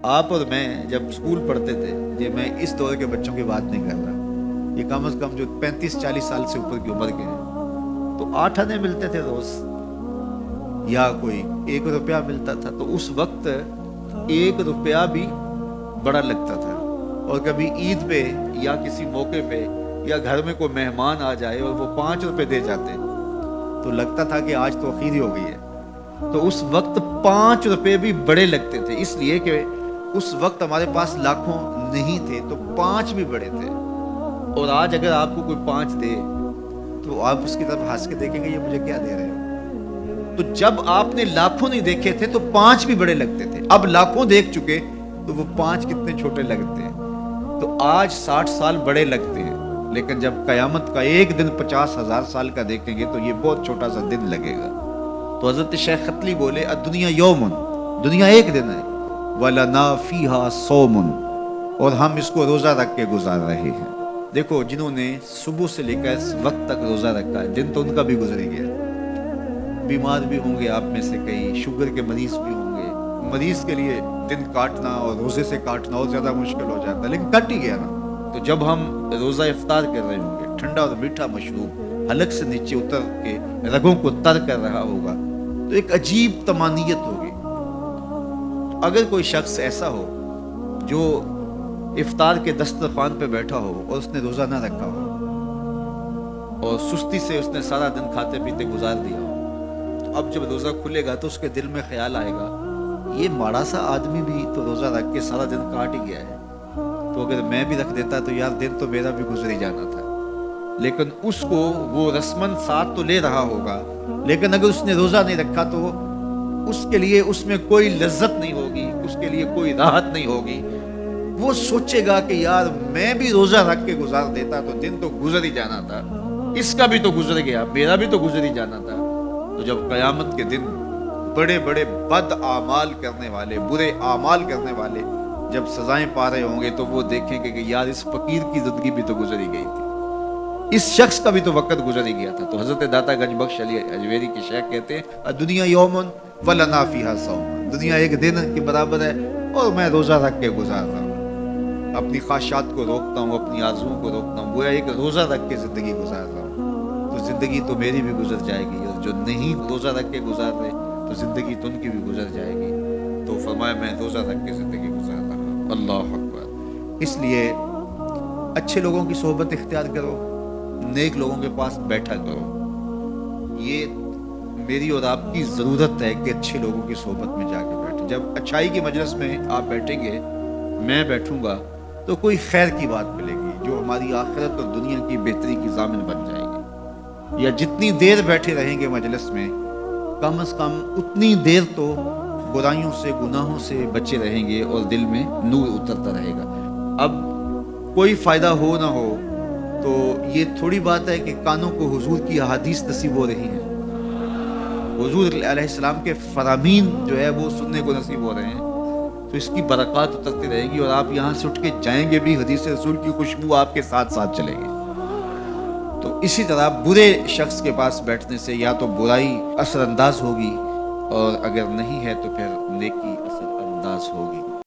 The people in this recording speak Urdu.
آپ اور میں جب سکول پڑھتے تھے، یہ میں اس دور کے بچوں کی بات نہیں کر رہا، یہ کم از کم جو 35-40 سال سے اوپر کی عمر کے ہیں، تو 8 آنے ملتے تھے روز، یا کوئی 1 روپیہ ملتا تھا، تو اس وقت 1 روپیہ بھی بڑا لگتا تھا۔ اور کبھی عید پہ یا کسی موقع پہ یا گھر میں کوئی مہمان آ جائے اور وہ 5 روپے دے جاتے تو لگتا تھا کہ آج تو خیری ہو گئی ہے۔ تو اس وقت 5 روپے بھی بڑے لگتے تھے، اس لیے کہ اس وقت ہمارے پاس لاکھوں نہیں تھے، تو 5 بھی بڑے تھے۔ اور آج اگر آپ کو کوئی 5 دے تو آپ اس کی طرف ہنس کے دیکھیں گے، یہ مجھے کیا دے رہے ہو؟ تو جب آپ نے لاکھوں نہیں دیکھے تھے تو 5 بھی بڑے لگتے تھے، اب لاکھوں دیکھ چکے تو وہ 5 کتنے چھوٹے لگتے ہیں۔ تو آج 60 سال بڑے لگتے ہیں، لیکن جب قیامت کا ایک دن 50,000 سال کا دیکھیں گے تو یہ بہت چھوٹا سا دن لگے گا۔ تو حضرت شیخ ختلی بولے الدنیا یومن، دنیا ایک دن ہے، وَلَنَا فِيهَا صَوْمٌ، اور ہم اس کو روزہ رکھ کے گزار رہے ہیں۔ دیکھو جنہوں نے صبح سے لے کر اس وقت تک روزہ رکھا ہے، دن تو ان کا بھی گزر گیا۔ بیمار بھی ہوں گے آپ میں سے کئی، شوگر کے مریض بھی ہوں گے، مریض کے لیے دن کاٹنا اور روزے سے کاٹنا اور زیادہ مشکل ہو جاتا ہے، لیکن کٹ ہی گیا نا۔ تو جب ہم روزہ افطار کر رہے ہوں گے، ٹھنڈا اور میٹھا مشروب حلق سے نیچے اتر کے رگوں کو تر کر رہا ہوگا، تو ایک عجیب طمانینت ہوگی۔ اگر کوئی شخص ایسا ہو جو افطار کے دسترخوان پہ بیٹھا ہو اور اس نے روزہ نہ رکھا ہو اور سستی سے اس نے سارا دن کھاتے پیتے گزار دیا ہو، تو اب جب روزہ کھلے گا تو اس کے دل میں خیال آئے گا یہ ماڑا سا آدمی بھی تو روزہ رکھ کے سارا دن کاٹ ہی گیا ہے، تو اگر میں بھی رکھ دیتا تو یار دن تو میرا بھی گزر ہی جانا تھا۔ لیکن اس کو وہ رسمن ساتھ تو لے رہا ہوگا، لیکن اگر اس نے روزہ نہیں رکھا تو اس کے لیے اس میں کوئی لذت نہیں ہوگی، اس کے لیے کوئی راحت نہیں ہوگی۔ وہ سوچے گا کہ یار میں بھی روزہ رکھ کے گزار دیتا تو دن تو گزر ہی جانا تھا، اس کا بھی تو گزر گیا، میرا بھی تو گزر ہی جانا تھا۔ تو جب قیامت کے دن بڑے بڑے بد اعمال کرنے والے، برے اعمال کرنے والے جب سزائیں پا رہے ہوں گے تو وہ دیکھیں گے کہ یار اس فقیر کی زندگی بھی تو گزر ہی گئی تھی، اس شخص کا بھی تو وقت گزر ہی گیا تھا۔ تو حضرت داتا گنج بخش علی اجویری کی شیخ کہتے ہیں دنیا یومن وَلَنَا فِيهَا صَوْمٌ، دنیا ایک دن کے برابر ہے اور میں روزہ رکھ کے گزار رہا ہوں، اپنی خواہشات کو روکتا ہوں، اپنی آرزوؤں کو روکتا ہوں، گویا ایک روزہ رکھ کے زندگی گزار رہا ہوں۔ تو زندگی تو میری بھی گزر جائے گی، اور جو نہیں روزہ رکھ کے گزار رہے تو زندگی تو ان کی بھی گزر جائے گی۔ تو فرمایا میں روزہ رکھ کے زندگی گزار رہا ہوں۔ اللہ اکبر۔ اس لیے اچھے لوگوں کی صحبت اختیار کرو، نیک لوگوں کے پاس بیٹھا کرو۔ یہ میری اور آپ کی ضرورت ہے کہ اچھے لوگوں کی صحبت میں جا کے بیٹھیں۔ جب اچھائی کی مجلس میں آپ بیٹھیں گے، میں بیٹھوں گا، تو کوئی خیر کی بات ملے گی جو ہماری آخرت اور دنیا کی بہتری کی ضامن بن جائے گی۔ یا جتنی دیر بیٹھے رہیں گے مجلس میں، کم از کم اتنی دیر تو برائیوں سے، گناہوں سے بچے رہیں گے اور دل میں نور اترتا رہے گا۔ اب کوئی فائدہ ہو نہ ہو تو یہ تھوڑی بات ہے کہ کانوں کو حضور کی احادیث نصیب ہو رہی ہیں، حضور علیہ السلام کے فرامین جو ہے وہ سننے کو نصیب ہو رہے ہیں، تو اس کی برکات اترتی رہے گی، اور آپ یہاں سے اٹھ کے جائیں گے بھی حدیث رسول کی خوشبو آپ کے ساتھ ساتھ چلے گی۔ تو اسی طرح برے شخص کے پاس بیٹھنے سے یا تو برائی اثر انداز ہوگی، اور اگر نہیں ہے تو پھر نیکی اثر انداز ہوگی۔